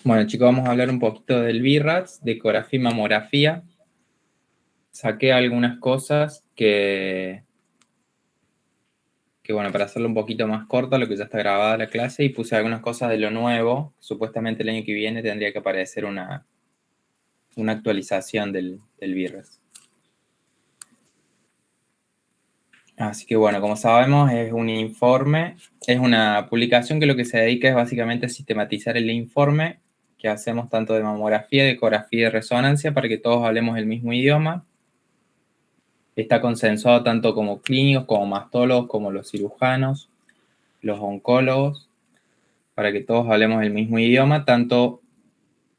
Bueno, chicos, vamos a hablar un poquito del BIRATS, de ecografía y mamografía. Saqué algunas cosas que bueno, para hacerlo un poquito más corto, lo que ya está grabada la clase, y puse algunas cosas de lo nuevo. Supuestamente el año que viene tendría que aparecer una actualización del BIRATS. Así que bueno, como sabemos, es un informe, es una publicación que lo que se dedica es básicamente a sistematizar el informe que hacemos tanto de mamografía, de ecografía y de resonancia para que todos hablemos el mismo idioma. Está consensuado tanto como clínicos, como mastólogos, como los cirujanos, los oncólogos, para que todos hablemos el mismo idioma, tanto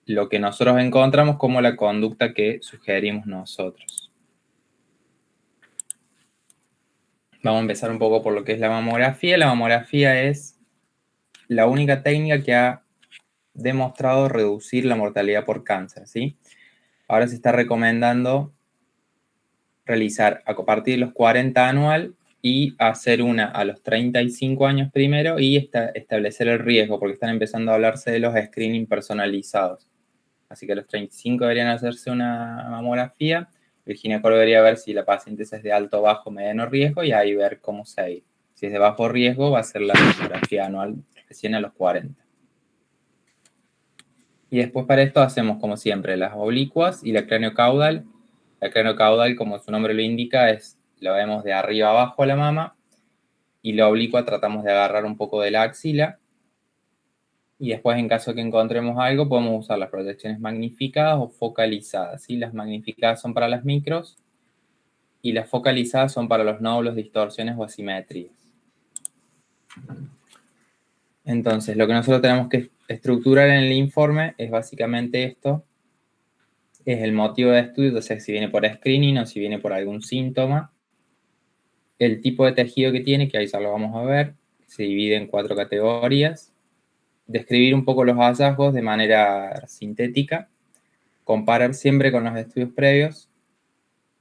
lo que nosotros encontramos como la conducta que sugerimos nosotros. Vamos a empezar un poco por lo que es la mamografía. La mamografía es la única técnica que ha demostrado reducir la mortalidad por cáncer, ¿sí? Ahora se está recomendando realizar a partir de los 40 anual y hacer una a los 35 años primero y establecer el riesgo, porque están empezando a hablarse de los screening personalizados. Así que a los 35 deberían hacerse una mamografía. El ginecólogo debería ver si la paciente es de alto, bajo, mediano riesgo y ahí ver cómo seguir. Si es de bajo riesgo, va a ser la mamografía anual recién a los 40. Y después para esto hacemos, como siempre, las oblicuas y la craneocaudal. La craneocaudal, como su nombre lo indica, la vemos de arriba abajo a la mama. Y la oblicua tratamos de agarrar un poco de la axila. Y después, en caso que encontremos algo, podemos usar las proyecciones magnificadas o focalizadas, ¿sí? Las magnificadas son para las micros y las focalizadas son para los nódulos, distorsiones o asimetrías. Entonces, lo que nosotros tenemos que estructurar en el informe es básicamente esto. Es el motivo de estudio, o sea, si viene por screening o si viene por algún síntoma. El tipo de tejido que tiene, que ahí ya lo vamos a ver, se divide en 4 categorías. Describir un poco los hallazgos de manera sintética, comparar siempre con los estudios previos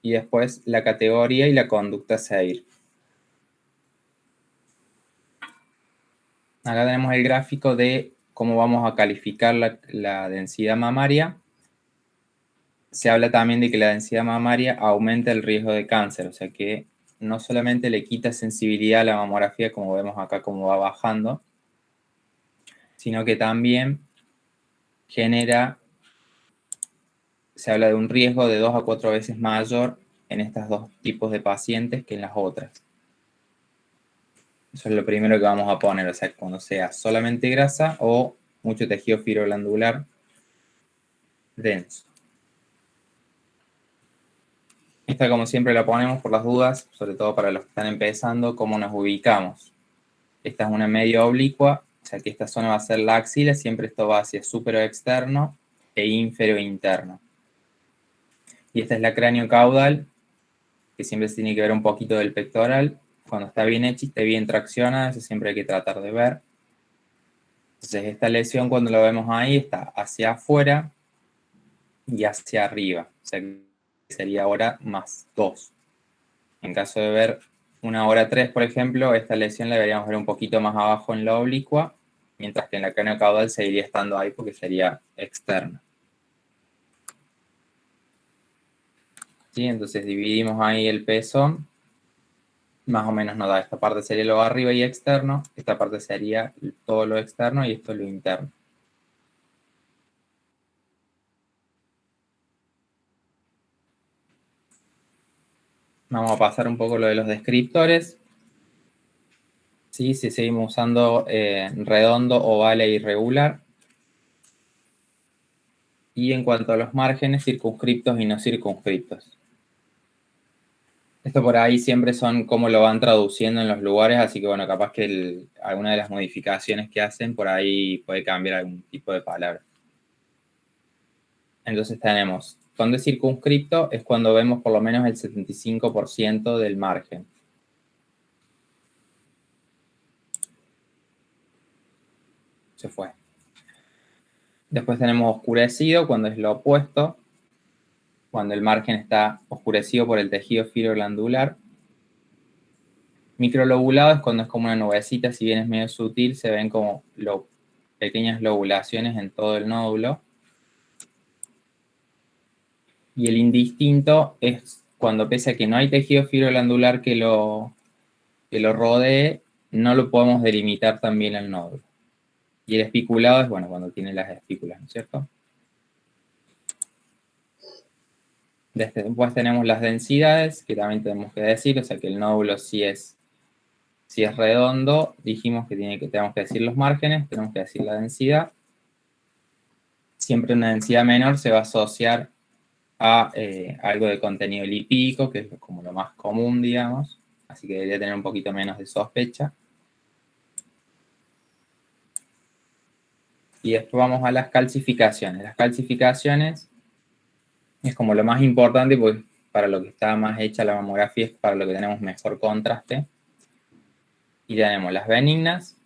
y después la categoría y la conducta a seguir. Acá tenemos el gráfico de cómo vamos a calificar la densidad mamaria. Se habla también de que la densidad mamaria aumenta el riesgo de cáncer, o sea que no solamente le quita sensibilidad a la mamografía, como vemos acá cómo va bajando, sino que también genera, se habla de un riesgo de 2 a 4 veces mayor en estos dos tipos de pacientes que en las otras. Eso es lo primero que vamos a poner, o sea, cuando sea solamente grasa o mucho tejido fibroglandular denso. Esta, como siempre, la ponemos por las dudas, sobre todo para los que están empezando, cómo nos ubicamos. Esta es una media oblicua, o sea que esta zona va a ser la axila, siempre esto va hacia súpero externo e ínfero interno. Y esta es la craneocaudal, que siempre se tiene que ver un poquito del pectoral. Cuando está bien hecha y está bien traccionada, eso siempre hay que tratar de ver. Entonces esta lesión, cuando lo vemos ahí, está hacia afuera y hacia arriba. O sea que sería ahora más 2. En caso de ver una hora 3, por ejemplo, esta lesión la deberíamos ver un poquito más abajo en la oblicua, mientras que en la craneocaudal seguiría estando ahí porque sería externa. ¿Sí? Entonces dividimos ahí el peso. Más o menos nos da, esta parte sería lo arriba y externo, esta parte sería todo lo externo y esto lo interno. Vamos a pasar un poco lo de los descriptores. ¿Sí? Si seguimos usando redondo, oval e irregular. Y en cuanto a los márgenes, circunscriptos y no circunscriptos. Esto por ahí siempre son como lo van traduciendo en los lugares, así que bueno, capaz que alguna de las modificaciones que hacen por ahí puede cambiar algún tipo de palabra. Entonces tenemos, cuando es circunscripto es cuando vemos por lo menos el 75% del margen. Se fue. Después tenemos oscurecido, cuando es lo opuesto, cuando el margen está oscurecido por el tejido fibroglandular. Microlobulado es cuando es como una nubecita, si bien es medio sutil, se ven como pequeñas lobulaciones en todo el nódulo. Y el indistinto es cuando, pese a que no hay tejido fibroglandular que lo rodee, no lo podemos delimitar también al nódulo. Y el espiculado es, bueno, cuando tiene las espículas, ¿no es cierto? Después tenemos las densidades, que también tenemos que decir, o sea que el nódulo si es redondo, dijimos que tenemos que decir los márgenes, tenemos que decir la densidad. Siempre una densidad menor se va a asociar a algo de contenido lipídico, que es como lo más común, digamos, así que debería tener un poquito menos de sospecha. Y después vamos a las calcificaciones. Las calcificaciones es como lo más importante, pues para lo que está más hecha la mamografía es para lo que tenemos mejor contraste. Y tenemos las benignas.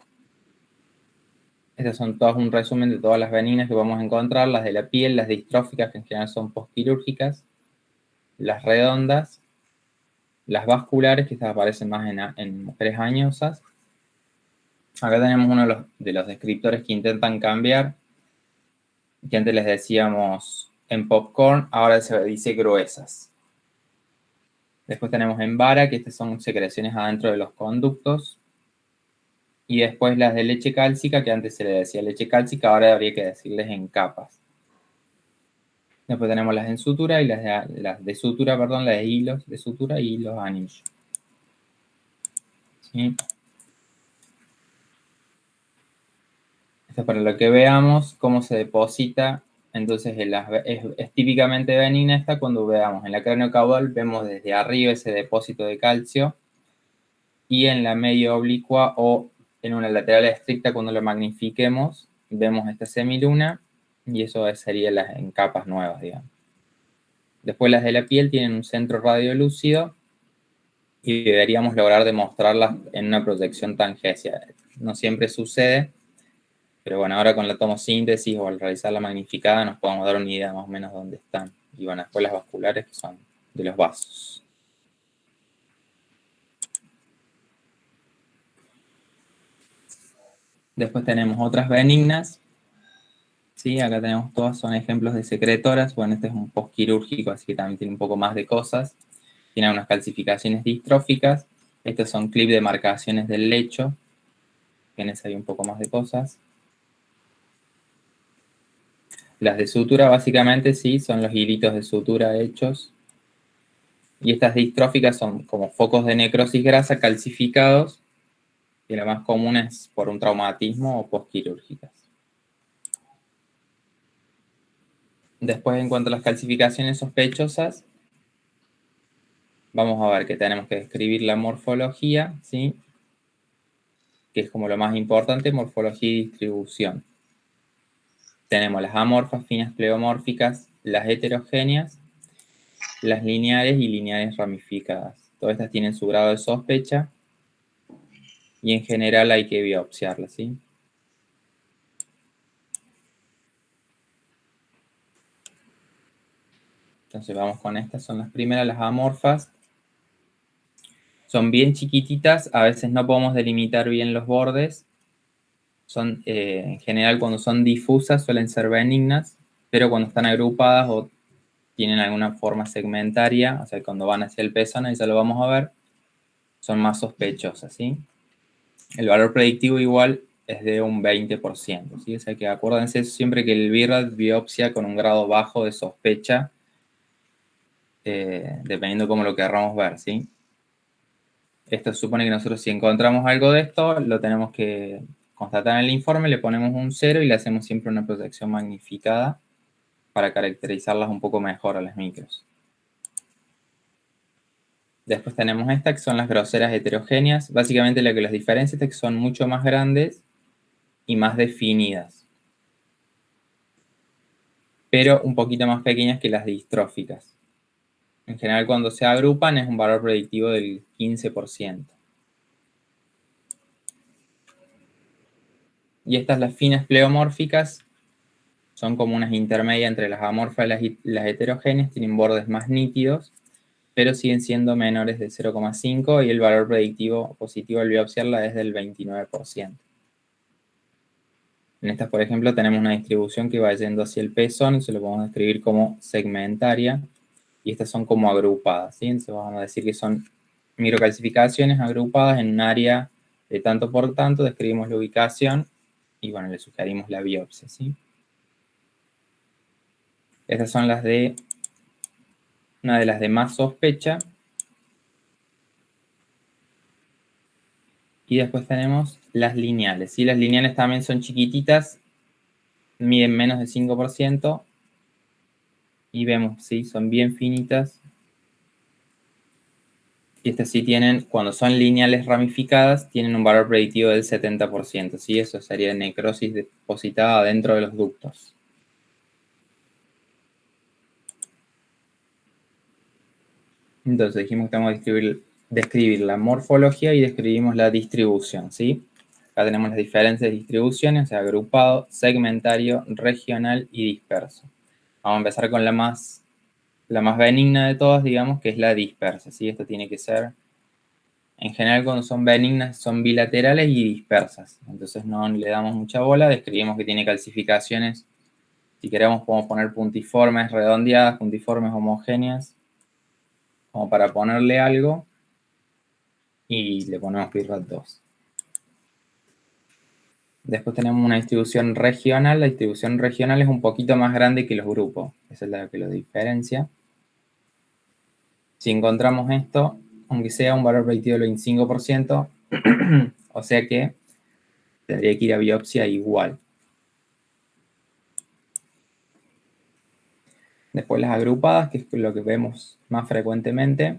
Estas son todas un resumen de todas las benignas que vamos a encontrar, las de la piel, las distróficas, que en general son postquirúrgicas, las redondas, las vasculares, que estas aparecen más en mujeres añosas. Acá tenemos uno de los descriptores que intentan cambiar, que antes les decíamos en popcorn, ahora se dice gruesas. Después tenemos en vara, que estas son secreciones adentro de los conductos. Y después las de leche cálcica, que antes se le decía leche cálcica, ahora habría que decirles en capas. Después tenemos las en sutura y las de sutura, perdón, las de hilos de sutura y los anillos. ¿Sí? Esto es para lo que veamos cómo se deposita. Entonces es típicamente benigna esta cuando veamos en la craneocaudal, vemos desde arriba ese depósito de calcio y en la medio oblicua o en una lateral estricta cuando lo magnifiquemos vemos esta semiluna y eso sería en capas nuevas, digamos. Después las de la piel tienen un centro radiolúcido y deberíamos lograr demostrarlas en una proyección tangential. No siempre sucede, pero bueno, ahora con la tomosíntesis o al realizar la magnificada nos podemos dar una idea más o menos de dónde están. Y bueno, después las vasculares que son de los vasos. Después tenemos otras benignas. Sí, acá tenemos todas, son ejemplos de secretoras. Bueno, este es un postquirúrgico, así que también tiene un poco más de cosas. Tiene unas calcificaciones distróficas. Estos son clips de marcaciones del lecho. En ese hay un poco más de cosas. Las de sutura, básicamente, sí, son los hilitos de sutura hechos. Y estas distróficas son como focos de necrosis grasa calcificados. Y la más común es por un traumatismo o postquirúrgicas. Después, en cuanto a las calcificaciones sospechosas, vamos a ver que tenemos que describir la morfología, ¿sí? Que es como lo más importante, morfología y distribución. Tenemos las amorfas, finas pleomórficas, las heterogéneas, las lineares y lineares ramificadas. Todas estas tienen su grado de sospecha y en general hay que biopsiarlas, ¿sí? Entonces vamos con estas, son las primeras, las amorfas. Son bien chiquititas, a veces no podemos delimitar bien los bordes. Son, en general, cuando son difusas suelen ser benignas, pero cuando están agrupadas o tienen alguna forma segmentaria, o sea, cuando van hacia el pezón, ahí ya lo vamos a ver, son más sospechosas, ¿sí? El valor predictivo igual es de un 20%, ¿sí? O sea que acuérdense siempre que el BIRAD biopsia con un grado bajo de sospecha, dependiendo cómo lo querramos ver, ¿sí? Esto supone que nosotros si encontramos algo de esto, lo tenemos que constatar en el informe, le ponemos un 0 y le hacemos siempre una proyección magnificada para caracterizarlas un poco mejor a las micros. Después tenemos estas que son las groseras heterogéneas. Básicamente lo que las diferencia es que son mucho más grandes y más definidas, pero un poquito más pequeñas que las distróficas. En general, cuando se agrupan es un valor predictivo del 15%. Y estas, las finas pleomórficas, son como unas intermedias entre las amorfas y las heterogéneas, tienen bordes más nítidos pero siguen siendo menores de 0,5 y el valor predictivo positivo al biopsiarla es del 29%. En estas, por ejemplo, tenemos una distribución que va yendo hacia el pezón, y se lo podemos describir como segmentaria, y estas son como agrupadas, ¿sí? Entonces vamos a decir que son microcalcificaciones agrupadas en un área de tanto por tanto, describimos la ubicación, y bueno, le sugerimos la biopsia, ¿sí? Estas son las de, una de las de más sospecha. Y después tenemos las lineales, ¿sí? Las lineales también son chiquititas, miden menos de 5%, y vemos, ¿sí? Son bien finitas. Y estas sí tienen, cuando son lineales ramificadas, tienen un valor predictivo del 70%, ¿sí? Eso sería necrosis depositada dentro de los ductos. Entonces dijimos que tenemos que describir la morfología y describimos la distribución, ¿sí? Acá tenemos las diferentes distribuciones, o sea, agrupado, segmentario, regional y disperso. Vamos a empezar con la más benigna de todas, digamos, que es la dispersa, ¿sí? Esto tiene que ser, en general cuando son benignas, son bilaterales y dispersas. Entonces no le damos mucha bola, describimos que tiene calcificaciones. Si queremos podemos poner puntiformes redondeadas, puntiformes homogéneas, como para ponerle algo, y le ponemos PIRAT 2. Después tenemos una distribución regional. La distribución regional es un poquito más grande que los grupos. Esa es la que lo diferencia. Si encontramos esto, aunque sea un valor predictivo del 25%, o sea que tendría que ir a biopsia igual. Después las agrupadas, que es lo que vemos más frecuentemente.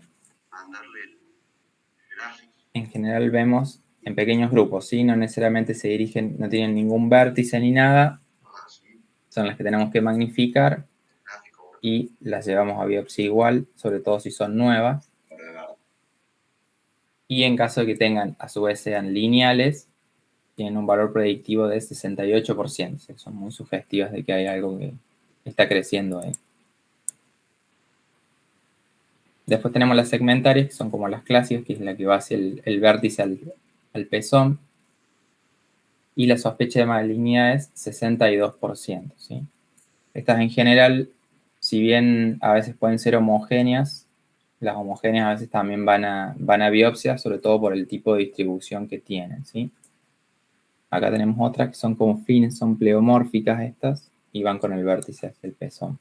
En general vemos en pequeños grupos, ¿sí? No necesariamente se dirigen, no tienen ningún vértice ni nada. Son las que tenemos que magnificar y las llevamos a biopsia igual, sobre todo si son nuevas. Y en caso de que tengan, a su vez sean lineales, tienen un valor predictivo de 68%. O sea, son muy sugestivas de que hay algo que está creciendo ahí. Después tenemos las segmentarias, que son como las clásicas, que es la que va hacia el vértice al pezón. Y la sospecha de malignidad es 62%, ¿sí? Estas en general, si bien a veces pueden ser homogéneas, las homogéneas a veces también van a biopsia, sobre todo por el tipo de distribución que tienen, ¿sí? Acá tenemos otras que son como fines, son pleomórficas estas, y van con el vértice hacia el pezón.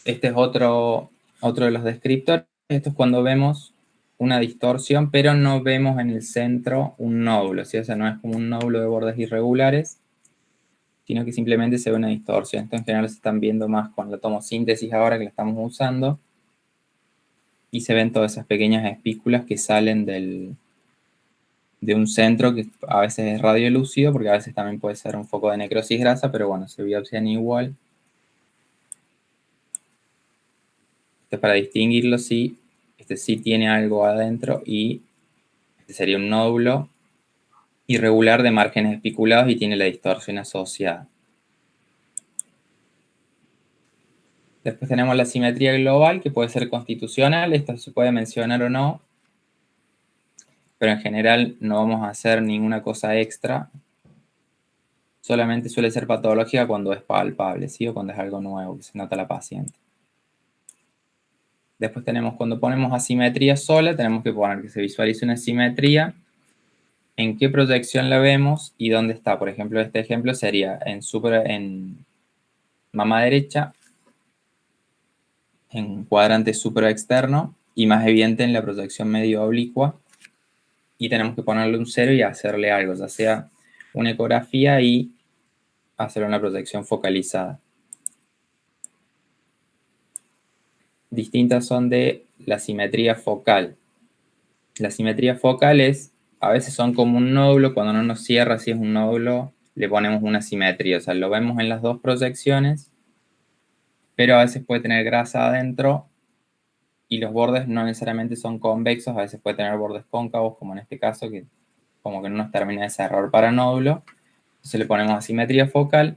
Este es otro de los descriptores. Esto es cuando vemos una distorsión, pero no vemos en el centro un nódulo, ¿sí? O sea, no es como un nódulo de bordes irregulares, sino que simplemente se ve una distorsión. Esto en general se están viendo más con la tomosíntesis ahora que la estamos usando, y se ven todas esas pequeñas espículas que salen de un centro que a veces es radiolúcido, porque a veces también puede ser un foco de necrosis grasa, pero bueno, se biopsian igual. Esto es para distinguirlo si este sí tiene algo adentro, y este sería un nódulo irregular de márgenes espiculados y tiene la distorsión asociada. Después tenemos la simetría global, que puede ser constitucional. Esto se puede mencionar o no, pero en general no vamos a hacer ninguna cosa extra. Solamente suele ser patológica cuando es palpable, ¿sí? O cuando es algo nuevo, que se nota la paciente. Después tenemos, cuando ponemos asimetría sola, tenemos que poner que se visualice una simetría, en qué proyección la vemos y dónde está. Por ejemplo, este ejemplo sería en mama derecha, en cuadrante supraexterno, y más evidente en la proyección medio oblicua, y tenemos que ponerle un 0 y hacerle algo, ya sea una ecografía y hacer una proyección focalizada. Distintas son de la simetría focal. La simetría focal es, a veces son como un nódulo, cuando no nos cierra, si es un nódulo, le ponemos una simetría, o sea, lo vemos en las dos proyecciones, pero a veces puede tener grasa adentro y los bordes no necesariamente son convexos, a veces puede tener bordes cóncavos, como en este caso, que como que no nos termina ese error para nódulo. Entonces le ponemos asimetría focal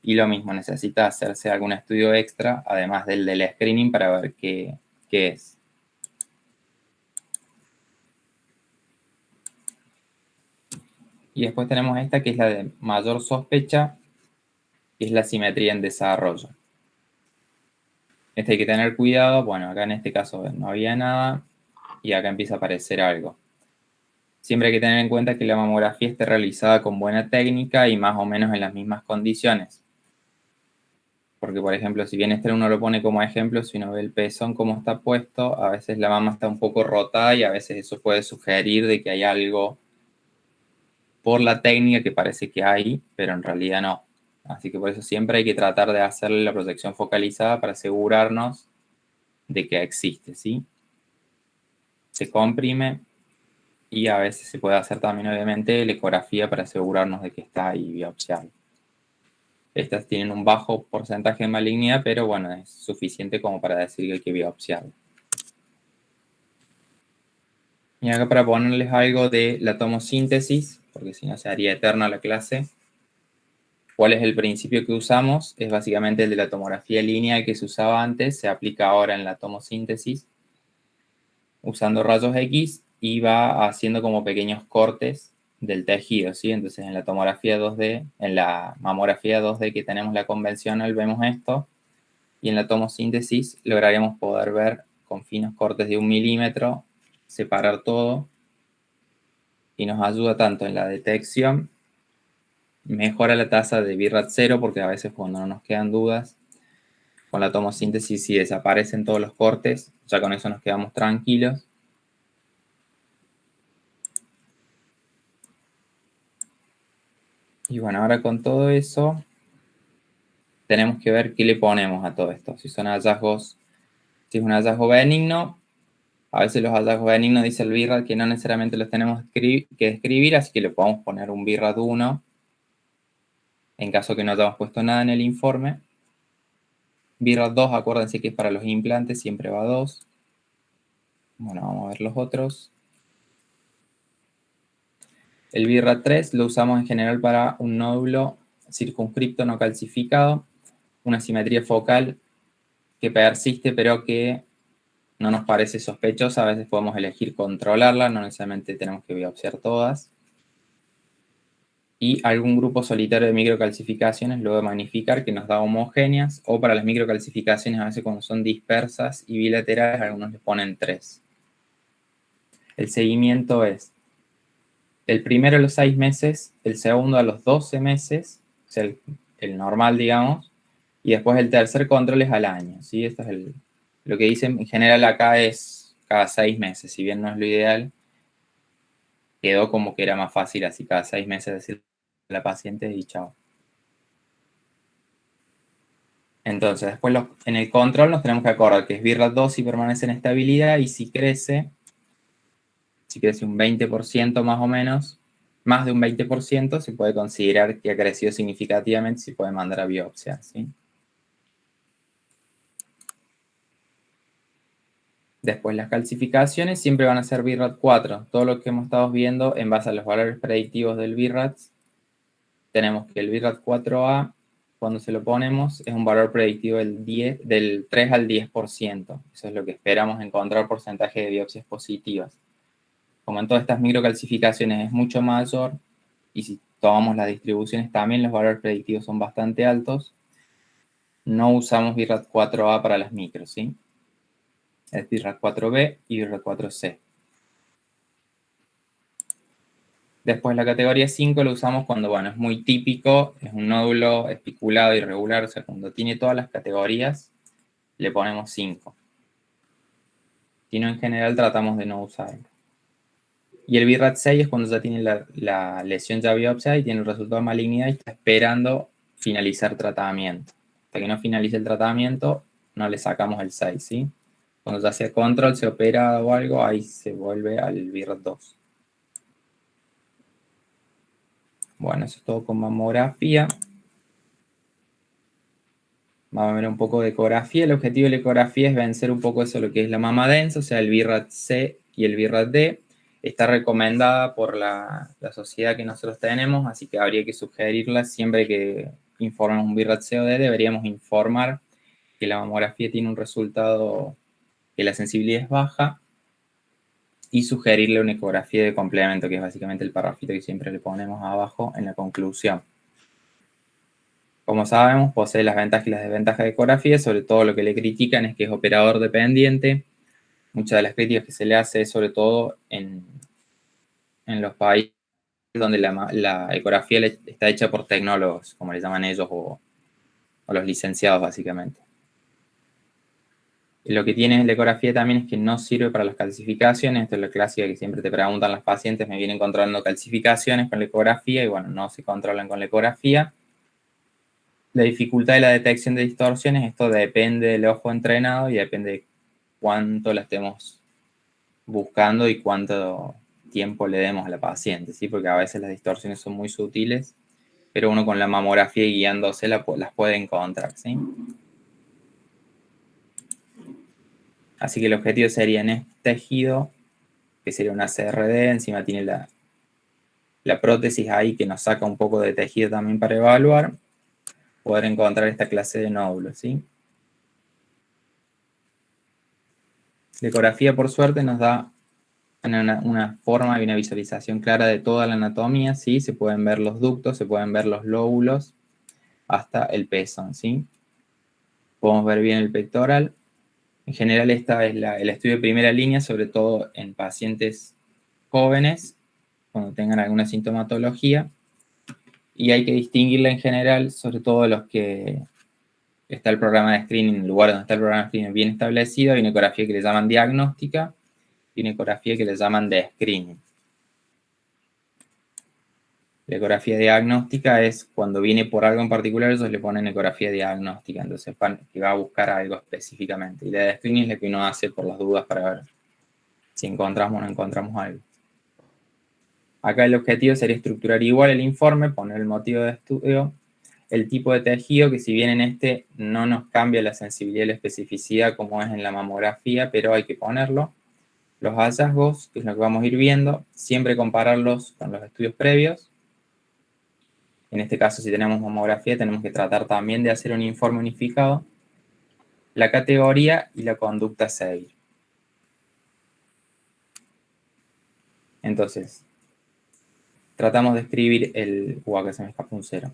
y lo mismo, necesita hacerse algún estudio extra, además del screening, para ver qué es. Y después tenemos esta que es la de mayor sospecha, que es la simetría en desarrollo. Esta hay que tener cuidado, bueno, acá en este caso no había nada y acá empieza a aparecer algo. Siempre hay que tener en cuenta que la mamografía esté realizada con buena técnica y más o menos en las mismas condiciones. Porque, por ejemplo, si bien este uno lo pone como ejemplo, si uno ve el pezón como está puesto, a veces la mama está un poco rotada y a veces eso puede sugerir de que hay algo por la técnica que parece que hay, pero en realidad no. Así que por eso siempre hay que tratar de hacerle la proyección focalizada para asegurarnos de que existe, ¿sí? Se comprime y a veces se puede hacer también, obviamente, la ecografía para asegurarnos de que está ahí biopsiado. Estas tienen un bajo porcentaje de malignidad, pero bueno, es suficiente como para decir que hay que biopsiarlo. Y acá para ponerles algo de la tomosíntesis, porque si no se haría eterna la clase. ¿Cuál es el principio que usamos? Es básicamente el de la tomografía lineal que se usaba antes, se aplica ahora en la tomosíntesis, usando rayos X y va haciendo como pequeños cortes del tejido, ¿sí? Entonces en la tomografía 2D, en la mamografía 2D que tenemos la convencional vemos esto, y en la tomosíntesis lograríamos poder ver con finos cortes de 1 milímetro, separar todo, y nos ayuda tanto en la detección, mejora la tasa de BIRAT 0, porque a veces cuando no nos quedan dudas, con la tomosíntesis si desaparecen todos los cortes, ya con eso nos quedamos tranquilos. Y bueno, ahora con todo eso, tenemos que ver qué le ponemos a todo esto. Si son hallazgos, si es un hallazgo benigno, a veces los hallazgos benignos dice el BIRAT que no necesariamente los tenemos que describir, así que le podemos poner un BIRAT 1 en caso que no hayamos puesto nada en el informe. BIRAT 2, acuérdense que es para los implantes, siempre va 2. Bueno, vamos a ver los otros. El BIRAT 3 lo usamos en general para un nódulo circunscripto no calcificado, una simetría focal que persiste pero que no nos parece sospechosa. A veces podemos elegir controlarla, no necesariamente tenemos que biopsiar todas. Y algún grupo solitario de microcalcificaciones luego de magnificar que nos da homogéneas, o para las microcalcificaciones a veces cuando son dispersas y bilaterales algunos les ponen 3. El seguimiento es el primero a los 6 meses, el segundo a los 12 meses, o sea, el normal, digamos, y después el tercer control es al año, ¿sí? Esto es lo que dicen en general acá es cada 6 meses, si bien no es lo ideal, quedó como que era más fácil así cada 6 meses decirle a la paciente y chao. Entonces, después en el control nos tenemos que acordar que es BIRAT 2 si permanece en estabilidad y si crece un 20% más o menos, más de un 20%, se puede considerar que ha crecido significativamente y se puede mandar a biopsia, ¿sí? Después las calcificaciones siempre van a ser BIRAT 4. Todo lo que hemos estado viendo en base a los valores predictivos del BIRAT, tenemos que el BIRAT 4A, cuando se lo ponemos, es un valor predictivo del 3 al 10%. Eso es lo que esperamos encontrar porcentaje de biopsias positivas. Como en todas estas microcalcificaciones es mucho mayor, y si tomamos las distribuciones también los valores predictivos son bastante altos, no usamos BIRAT 4A para las micros, ¿sí? Es BIRAT 4B y BIRAT 4C. Después la categoría 5 lo usamos cuando, bueno, es muy típico, es un nódulo espiculado irregular, o sea, cuando tiene todas las categorías, le ponemos 5. Si no, en general tratamos de no usarlo. Y el BIRAT 6 es cuando ya tiene la lesión ya biopsia y tiene el resultado de malignidad y está esperando finalizar tratamiento. Hasta que no finalice el tratamiento, no le sacamos el 6, ¿sí? Cuando ya sea control, se opera o algo, ahí se vuelve al BIRAT 2. Bueno, eso es todo con mamografía. Vamos a ver un poco de ecografía. El objetivo de la ecografía es vencer un poco eso, lo que es la mama densa, o sea, el BIRAT C y el BIRAT D. Está recomendada por la sociedad que nosotros tenemos, así que habría que sugerirla siempre que informemos un BIRAT COD, deberíamos informar que la mamografía tiene un resultado, que la sensibilidad es baja, y sugerirle una ecografía de complemento, que es básicamente el parrafito que siempre le ponemos abajo en la conclusión. Como sabemos, posee las ventajas y las desventajas de ecografía, sobre todo lo que le critican es que es operador dependiente. Muchas de las críticas que se le hace es sobre todo en los países donde la ecografía está hecha por tecnólogos, como le llaman ellos, o los licenciados, básicamente. Lo que tiene la ecografía también es que no sirve para las calcificaciones. Esto es lo clásico que siempre te preguntan los pacientes, me vienen controlando calcificaciones con la ecografía, y bueno, no se controlan con la ecografía. La dificultad de la detección de distorsiones, esto depende del ojo entrenado y depende de cuánto la estemos buscando y cuánto tiempo le demos a la paciente, ¿sí? Porque a veces las distorsiones son muy sutiles, pero uno con la mamografía y guiándose las puede encontrar, ¿sí? Así que el objetivo sería en este tejido, que sería una CRD, encima tiene la prótesis ahí que nos saca un poco de tejido también para evaluar, poder encontrar esta clase de nódulos, ¿sí? La ecografía, por suerte, nos da una forma y una visualización clara de toda la anatomía, ¿sí? Se pueden ver los ductos, se pueden ver los lóbulos, hasta el pezón, ¿sí? Podemos ver bien el pectoral. En general, esta es el estudio de primera línea, sobre todo en pacientes jóvenes, cuando tengan alguna sintomatología. Y hay que distinguirla en general, sobre todo los que está el programa de screening, en el lugar donde está el programa de screening bien establecido, hay una ecografía que le llaman diagnóstica y una ecografía que le llaman de screening. La ecografía diagnóstica es cuando viene por algo en particular, ellos le ponen ecografía diagnóstica, entonces que va a buscar algo específicamente. Y la de screening es la que uno hace por las dudas para ver si encontramos o no encontramos algo. Acá el objetivo sería estructurar igual el informe, poner el motivo de estudio, el tipo de tejido, que si bien en este no nos cambia la sensibilidad y la especificidad como es en la mamografía, pero hay que ponerlo. Los hallazgos, que es lo que vamos a ir viendo, siempre compararlos con los estudios previos. En este caso, si tenemos mamografía, tenemos que tratar también de hacer un informe unificado, la categoría y la conducta a seguir. Entonces, tratamos de escribir acá se me escapa un 0.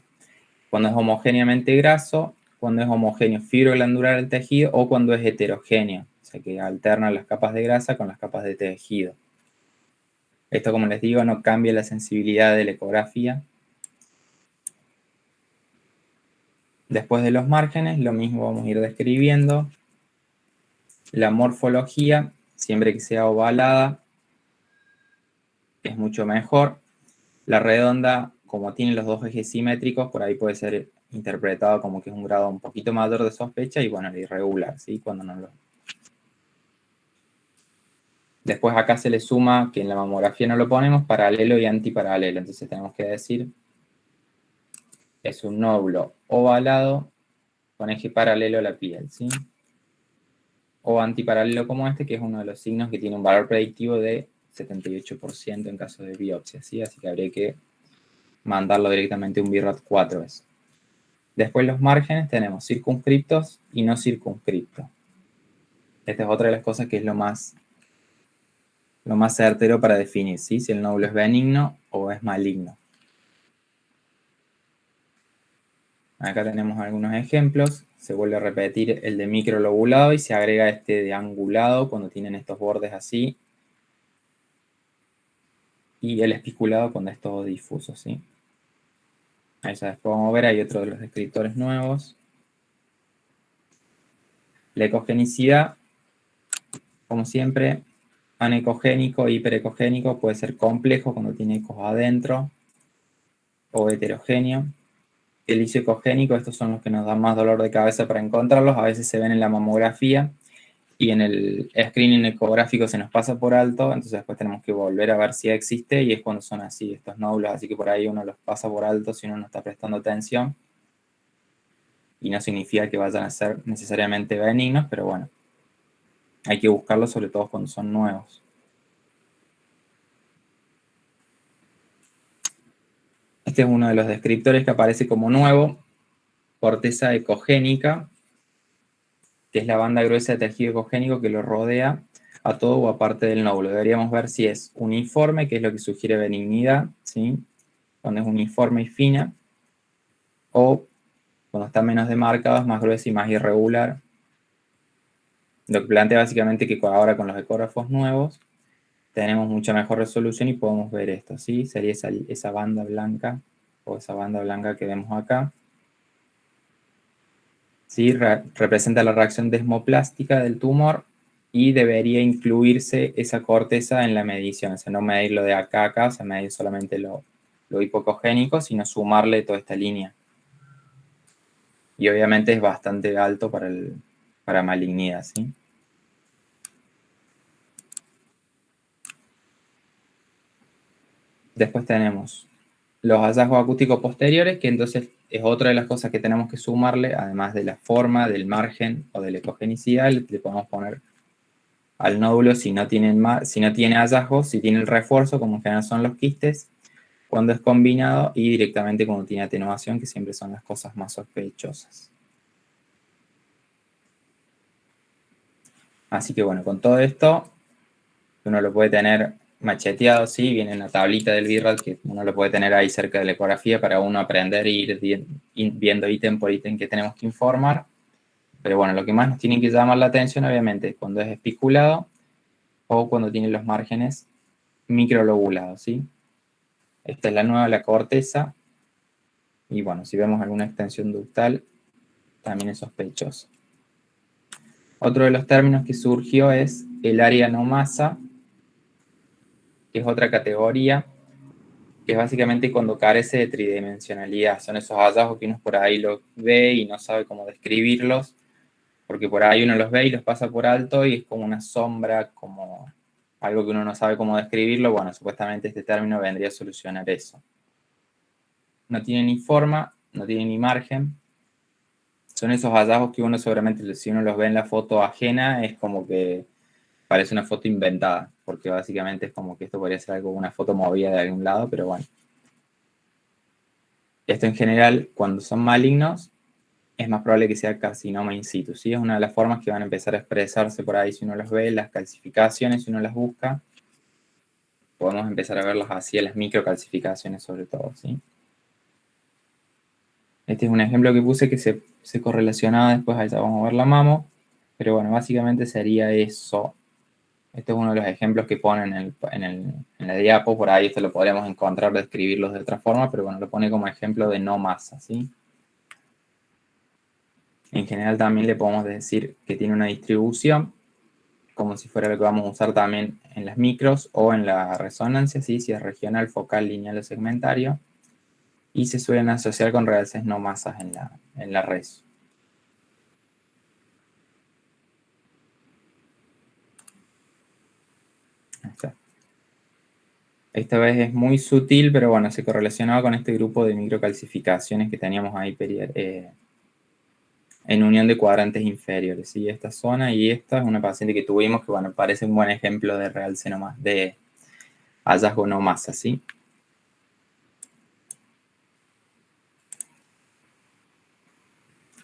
Cuando es homogéneamente graso, cuando es homogéneo fibroglandular el tejido o cuando es heterogéneo, o sea que alterna las capas de grasa con las capas de tejido. Esto, como les digo, no cambia la sensibilidad de la ecografía. Después de los márgenes, lo mismo vamos a ir describiendo. La morfología, siempre que sea ovalada, es mucho mejor. La redonda, como tiene los dos ejes simétricos, por ahí puede ser interpretado como que es un grado un poquito mayor de sospecha, y bueno, el irregular, ¿sí? Cuando no lo... Después acá se le suma, que en la mamografía no lo ponemos, paralelo y antiparalelo. Entonces tenemos que decir, es un nódulo ovalado con eje paralelo a la piel, ¿sí? O antiparalelo como este, que es uno de los signos que tiene un valor predictivo de 78% en caso de biopsia, ¿sí? Así que habría que mandarlo directamente a un BIRAT 4. Después los márgenes tenemos circunscriptos y no circunscriptos. Esta es otra de las cosas que es lo más certero para definir, ¿sí? Si el nódulo es benigno o es maligno. Acá tenemos algunos ejemplos. Se vuelve a repetir el de microlobulado y se agrega este de angulado cuando tienen estos bordes así. Y el espiculado cuando es todo difuso, ¿sí? Ahí ya después vamos a ver, hay otro de los descriptores nuevos. La ecogenicidad, como siempre, anecogénico e hiperecogénico, puede ser complejo cuando tiene ecos adentro, o heterogéneo. El isocogénico, estos son los que nos dan más dolor de cabeza para encontrarlos, a veces se ven en la mamografía y en el screening ecográfico se nos pasa por alto, entonces después tenemos que volver a ver si existe, y es cuando son así estos nódulos, así que por ahí uno los pasa por alto si uno no está prestando atención, y no significa que vayan a ser necesariamente benignos, pero bueno, hay que buscarlos sobre todo cuando son nuevos. Este es uno de los descriptores que aparece como nuevo, corteza ecogénica, que es la banda gruesa de tejido ecogénico que lo rodea a todo o a parte del nódulo. Deberíamos ver si es uniforme, que es lo que sugiere benignidad, ¿sí? Cuando es uniforme y fina, o cuando está menos demarcado, es más gruesa y más irregular. Lo que plantea básicamente que ahora con los ecógrafos nuevos tenemos mucha mejor resolución y podemos ver esto, ¿sí? Sería esa banda blanca o esa banda blanca que vemos acá. ¿Sí? Representa la reacción desmoplástica del tumor y debería incluirse esa corteza en la medición, o sea, no medirlo de acá a acá, o sea, medir solamente lo hipocogénico, sino sumarle toda esta línea. Y obviamente es bastante alto para malignidad, ¿sí? Después tenemos los hallazgos acústicos posteriores, que entonces es otra de las cosas que tenemos que sumarle, además de la forma, del margen o de la ecogenicidad, le podemos poner al nódulo si no tiene hallazgos, si tiene el refuerzo, como en general son los quistes, cuando es combinado y directamente cuando tiene atenuación, que siempre son las cosas más sospechosas. Así que bueno, con todo esto, uno lo puede tener macheteado, ¿sí? Viene en la tablita del VIRAD que uno lo puede tener ahí cerca de la ecografía para uno aprender e ir viendo ítem por ítem que tenemos que informar. Pero bueno, lo que más nos tiene que llamar la atención, obviamente, es cuando es espiculado o cuando tiene los márgenes microlobulados, ¿sí? Esta es la corteza. Y bueno, si vemos alguna extensión ductal, también es sospechoso. Otro de los términos que surgió es el área no masa, que es otra categoría, que es básicamente cuando carece de tridimensionalidad. Son esos hallazgos que uno por ahí los ve y no sabe cómo describirlos, porque por ahí uno los ve y los pasa por alto y es como una sombra, como algo que uno no sabe cómo describirlo. Bueno, supuestamente este término vendría a solucionar eso. No tiene ni forma, no tiene ni margen. Son esos hallazgos que uno seguramente, si uno los ve en la foto ajena, es como que parece una foto inventada, porque básicamente es como que esto podría ser algo, una foto movida de algún lado, pero bueno. Esto en general, cuando son malignos, es más probable que sea carcinoma in situ, ¿sí? Es una de las formas que van a empezar a expresarse por ahí si uno los ve, las calcificaciones, si uno las busca, podemos empezar a verlas así, las microcalcificaciones sobre todo, ¿sí? Este es un ejemplo que puse que se correlacionaba después, ahí ya vamos a ver la mamo, pero bueno, básicamente sería eso. Este es uno de los ejemplos que ponen en la diapo, por ahí esto lo podríamos encontrar, describirlos de otra forma, pero bueno, lo pone como ejemplo de no masa, ¿sí? En general también le podemos decir que tiene una distribución, como si fuera lo que vamos a usar también en las micros o en la resonancia, ¿sí? Si es regional, focal, lineal o segmentario, y se suelen asociar con realces no masas en la res. Esta vez es muy sutil, pero bueno, se correlacionaba con este grupo de microcalcificaciones que teníamos ahí en unión de cuadrantes inferiores, ¿sí? Esta zona y esta es una paciente que tuvimos que, bueno, parece un buen ejemplo de realce no más, de hallazgo no masa, ¿sí?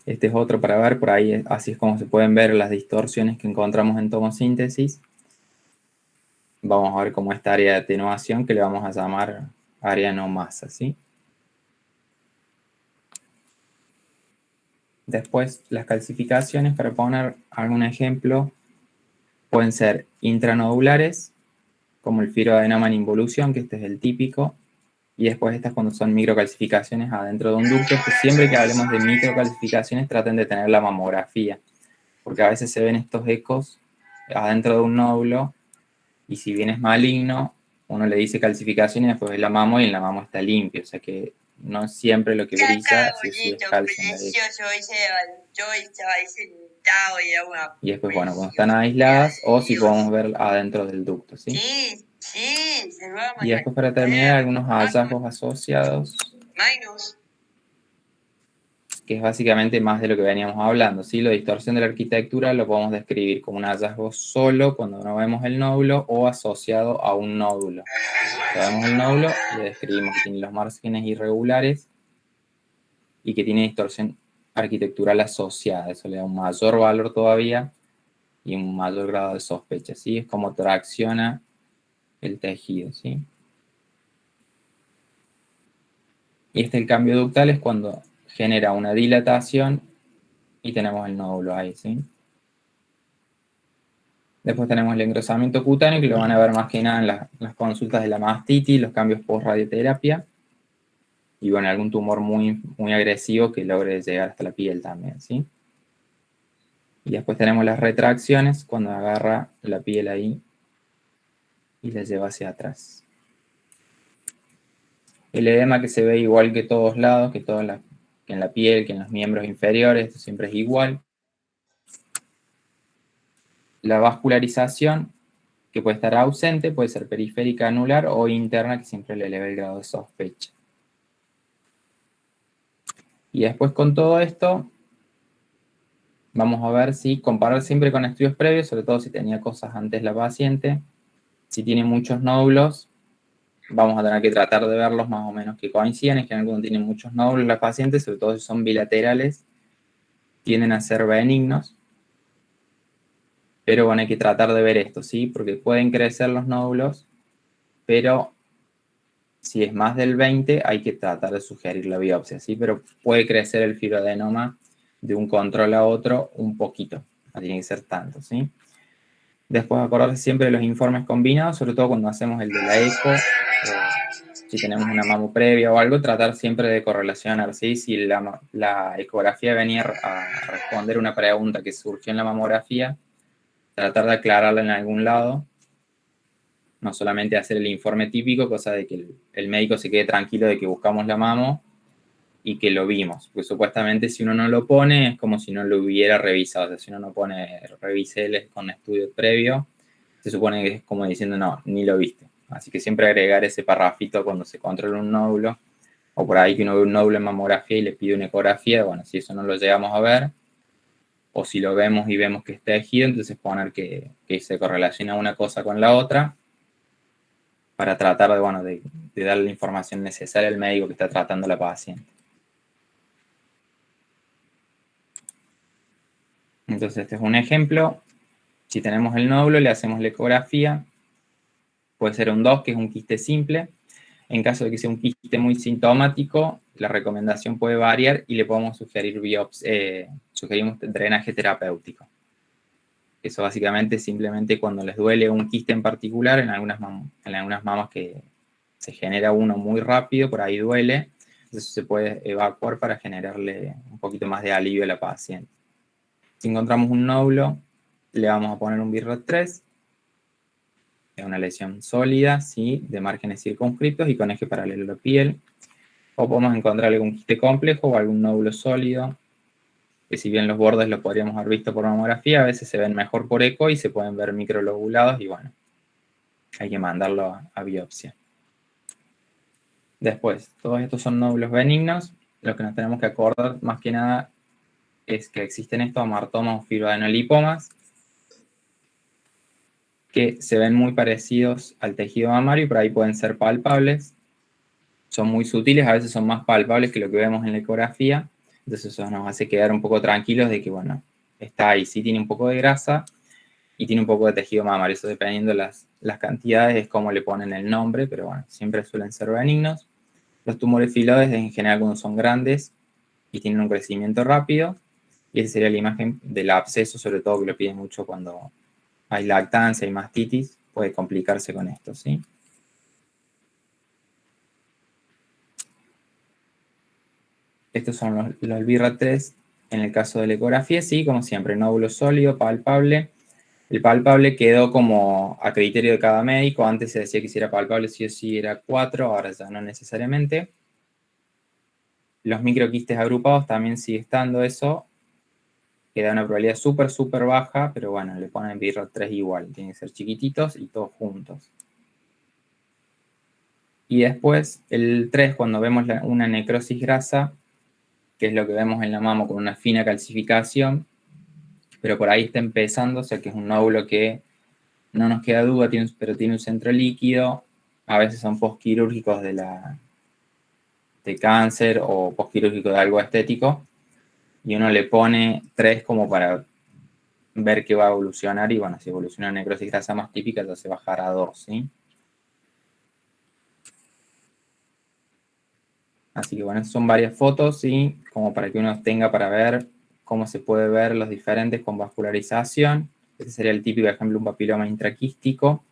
Este es otro para ver, por ahí así es como se pueden ver las distorsiones que encontramos en tomosíntesis. Vamos a ver cómo esta área de atenuación que le vamos a llamar área no masa, ¿sí? Después, las calcificaciones, para poner algún ejemplo, pueden ser intranodulares, como el firoadenoma en involución, que este es el típico, y después estas cuando son microcalcificaciones adentro de un ducto, que siempre que hablemos de microcalcificaciones traten de tener la mamografía, porque a veces se ven estos ecos adentro de un nódulo, y si bien es maligno, uno le dice calcificación y después ve la mamo y en la mamo está limpio, o sea que no siempre lo que brilla sí es calcio. Y después, bueno, cuando están aisladas o si podemos ver adentro del ducto, ¿sí? Y después para terminar, algunos hallazgos asociados que es básicamente más de lo que veníamos hablando, ¿sí? La distorsión de la arquitectura lo podemos describir como un hallazgo solo cuando no vemos el nódulo o asociado a un nódulo. Cuando vemos el nódulo, le describimos que tiene los márgenes irregulares y que tiene distorsión arquitectural asociada. Eso le da un mayor valor todavía y un mayor grado de sospecha, ¿sí? Es como tracciona el tejido, ¿sí? Y el cambio ductal es cuando genera una dilatación y tenemos el nódulo ahí, ¿sí? Después tenemos el engrosamiento cutáneo, que lo van a ver más que nada en las consultas de la mastitis, los cambios post-radioterapia, y bueno, algún tumor muy, muy agresivo que logre llegar hasta la piel también, ¿sí? Y después tenemos las retracciones, cuando agarra la piel ahí y la lleva hacia atrás. El edema que se ve igual que todos lados, que en la piel, que en los miembros inferiores, esto siempre es igual. La vascularización, que puede estar ausente, puede ser periférica, anular o interna, que siempre le eleva el grado de sospecha. Y después con todo esto, vamos a ver si comparar siempre con estudios previos, sobre todo si tenía cosas antes la paciente. Si tiene muchos nódulos, vamos a tener que tratar de verlos más o menos que coincidan. En general, cuando tienen muchos nódulos la paciente, sobre todo si son bilaterales, tienden a ser benignos. Pero bueno, hay que tratar de ver esto, ¿sí? Porque pueden crecer los nódulos, pero si es más del 20, hay que tratar de sugerir la biopsia, ¿sí? Pero puede crecer el fibroadenoma de un control a otro un poquito. No tiene que ser tanto, ¿sí? Después acordarse siempre de los informes combinados, sobre todo cuando hacemos el de la eco, si tenemos una mamo previa o algo, tratar siempre de correlacionar, ¿sí? Si la ecografía venía a responder una pregunta que surgió en la mamografía, tratar de aclararla en algún lado, no solamente hacer el informe típico, cosa de que el médico se quede tranquilo de que buscamos la mamo y que lo vimos, porque supuestamente si uno no lo pone es como si no lo hubiera revisado, o sea, si uno no pone reviseles con estudio previo, se supone que es como diciendo no, ni lo viste. Así que siempre agregar ese parrafito cuando se controla un nódulo, o por ahí que uno ve un nódulo en mamografía y le pide una ecografía, bueno, si eso no lo llegamos a ver, o si lo vemos y vemos que está tejido, entonces poner que se correlaciona una cosa con la otra, para tratar de, bueno, de darle la información necesaria al médico que está tratando a la paciente. Entonces, este es un ejemplo. Si tenemos el nódulo, le hacemos la ecografía. Puede ser un 2, que es un quiste simple. En caso de que sea un quiste muy sintomático, la recomendación puede variar y le podemos sugerir sugerimos drenaje terapéutico. Eso básicamente simplemente cuando les duele un quiste en particular, en algunas mamas que se genera uno muy rápido, por ahí duele, entonces se puede evacuar para generarle un poquito más de alivio a la paciente. Si encontramos un nódulo, le vamos a poner un BIRAT 3, es una lesión sólida, ¿sí? De márgenes circunscritos y con eje paralelo a la piel. O podemos encontrar algún quiste complejo o algún nódulo sólido, que si bien los bordes los podríamos haber visto por mamografía, a veces se ven mejor por eco y se pueden ver microlobulados y bueno, hay que mandarlo a biopsia. Después, todos estos son nódulos benignos. Lo que nos tenemos que acordar más que nada es que existen estos amartomas o fibroadenolipomas que se ven muy parecidos al tejido mamario y por ahí pueden ser palpables. Son muy sutiles, a veces son más palpables que lo que vemos en la ecografía. Entonces eso nos hace quedar un poco tranquilos de que, bueno, está ahí, sí tiene un poco de grasa y tiene un poco de tejido mamario. Eso dependiendo las cantidades es como le ponen el nombre, pero bueno, siempre suelen ser benignos. Los tumores filoides en general cuando son grandes y tienen un crecimiento rápido. Y esa sería la imagen del absceso, sobre todo que lo piden mucho cuando hay lactancia y mastitis, puede complicarse con esto, ¿sí? Estos son los BIRAT 3 en el caso de la ecografía, sí, como siempre, nódulo sólido, palpable. El palpable quedó como a criterio de cada médico. Antes se decía que si era palpable sí o sí era 4, ahora ya no necesariamente. Los microquistes agrupados también sigue estando eso. Queda una probabilidad súper baja, pero bueno, le ponen BIRAT 3 igual. Tienen que ser chiquititos y todos juntos. Y después, el 3, cuando vemos una necrosis grasa, que es lo que vemos en la mama con una fina calcificación, pero por ahí está empezando, o sea que es un nódulo que no nos queda duda, pero tiene un centro líquido, a veces son postquirúrgicos de cáncer o postquirúrgicos de algo estético, y uno le pone 3 como para ver que va a evolucionar, y bueno, si evoluciona necrosis grasa más típica, ya se bajará a 2, ¿sí? Así que bueno, son varias fotos, ¿sí? Como para que uno tenga para ver cómo se puede ver los diferentes con vascularización. Este sería el típico ejemplo de un papiloma intraquístico.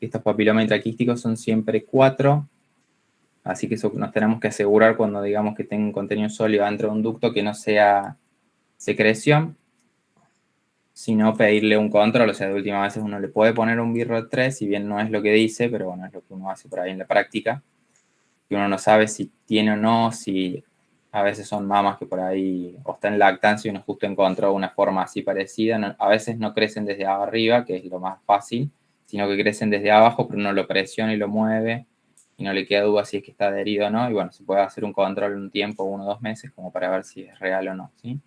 Estos papilomas intraquísticos son siempre 4, así que eso nos tenemos que asegurar cuando digamos que tenga un contenido sólido dentro de un ducto que no sea secreción, sino pedirle un control. O sea, de última veces uno le puede poner un BIRROT3, si bien no es lo que dice, pero bueno, es lo que uno hace por ahí en la práctica. Que uno no sabe si tiene o no, si a veces son mamas que por ahí o está en lactancia y uno justo encontró una forma así parecida. No, a veces no crecen desde arriba, que es lo más fácil, sino que crecen desde abajo, pero uno lo presiona y lo mueve y no le queda duda si es que está adherido o no. Y bueno, se puede hacer un control en un tiempo, 1 o 2 meses, como para ver si es real o no, ¿sí?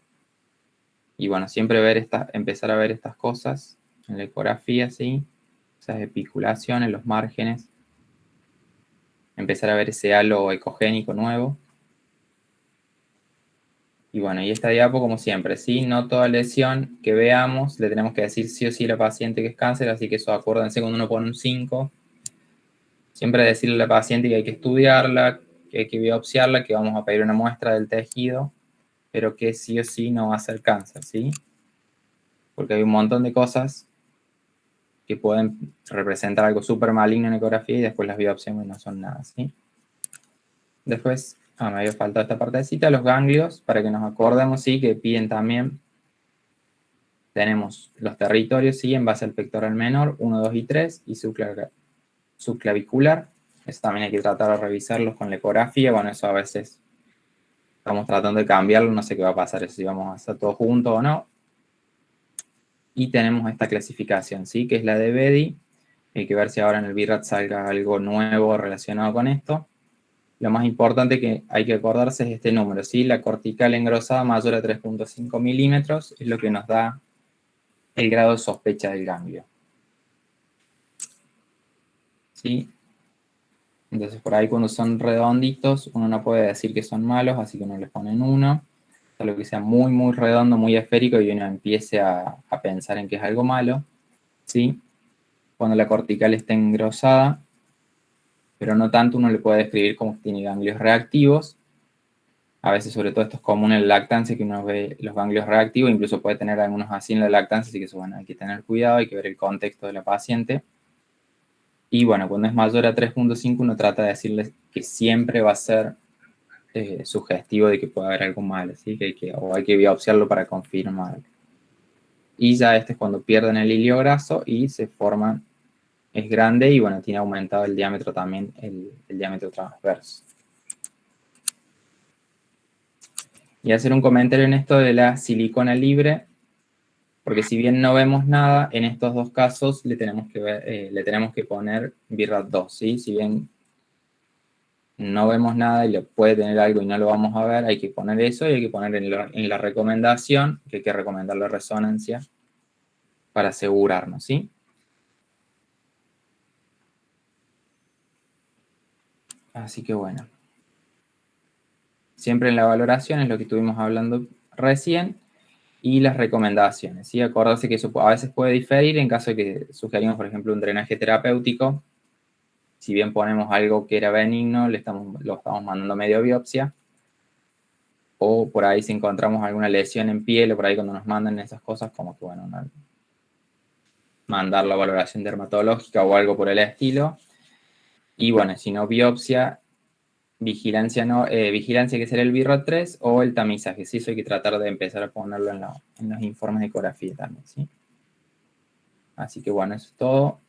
Y bueno, siempre empezar a ver estas cosas en la ecografía, ¿sí? Esas espiculaciones, los márgenes. Empezar a ver ese halo ecogénico nuevo. Y bueno, y esta diapo, como siempre, ¿sí? No toda lesión que veamos le tenemos que decir sí o sí a la paciente que es cáncer, así que eso acuérdense cuando uno pone un 5. Siempre decirle a la paciente que hay que estudiarla, que hay que biopsiarla, que vamos a pedir una muestra del tejido, pero que sí o sí no va a ser cáncer, ¿sí? Porque hay un montón de cosas que pueden representar algo súper maligno en ecografía y después las biopsias no son nada, ¿sí? Después, me había faltado esta partecita, los ganglios, para que nos acordemos, sí, que piden también. Tenemos los territorios, sí, en base al pectoral menor, 1, 2 y 3, y subclavicular. Eso también hay que tratar de revisarlos con la ecografía. Bueno, eso a veces estamos tratando de cambiarlo, no sé qué va a pasar, si vamos a hacer todo junto o no. Y tenemos esta clasificación, ¿sí? Que es la de Bedi. Hay que ver si ahora en el BIRAT salga algo nuevo relacionado con esto. Lo más importante que hay que acordarse es este número, ¿sí? La cortical engrosada mayor a 3.5 milímetros es lo que nos da el grado de sospecha del ganglio. ¿Sí? Entonces por ahí cuando son redonditos uno no puede decir que son malos, así que uno les ponen 1. A lo que sea muy, muy redondo, muy esférico y uno empiece a pensar en que es algo malo, ¿sí? Cuando la cortical está engrosada, pero no tanto, uno le puede describir como que tiene ganglios reactivos. A veces, sobre todo, esto es común en la lactancia, que uno ve los ganglios reactivos, incluso puede tener algunos así en la lactancia, así que eso, bueno, hay que tener cuidado, hay que ver el contexto de la paciente. Y bueno, cuando es mayor a 3.5, uno trata de decirles que siempre va a ser sugestivo de que pueda haber algo mal, ¿sí? O hay que biopsiarlo para confirmar. Y ya este es cuando pierden el hilio graso y se forman, es grande y bueno, tiene aumentado el diámetro también, el diámetro transverso. Y hacer un comentario en esto de la silicona libre, porque si bien no vemos nada, en estos dos casos le tenemos que poner BIRRAT 2, ¿sí? Si bien no vemos nada y le puede tener algo y no lo vamos a ver, hay que poner eso y hay que poner en la recomendación que hay que recomendar la resonancia para asegurarnos, ¿sí? Así que bueno. Siempre en la valoración es lo que estuvimos hablando recién y las recomendaciones, ¿sí? Acordarse que eso a veces puede diferir en caso de que sugerimos, por ejemplo, un drenaje terapéutico. Si bien ponemos algo que era benigno, lo estamos mandando medio biopsia. O por ahí si encontramos alguna lesión en piel o por ahí cuando nos mandan esas cosas, como que bueno, mandar la valoración dermatológica o algo por el estilo. Y bueno, si no biopsia, vigilancia que será el BIRROT 3 o el tamizaje, ¿sí? Eso hay que tratar de empezar a ponerlo en los informes de ecografía también, ¿sí? Así que bueno, eso es todo.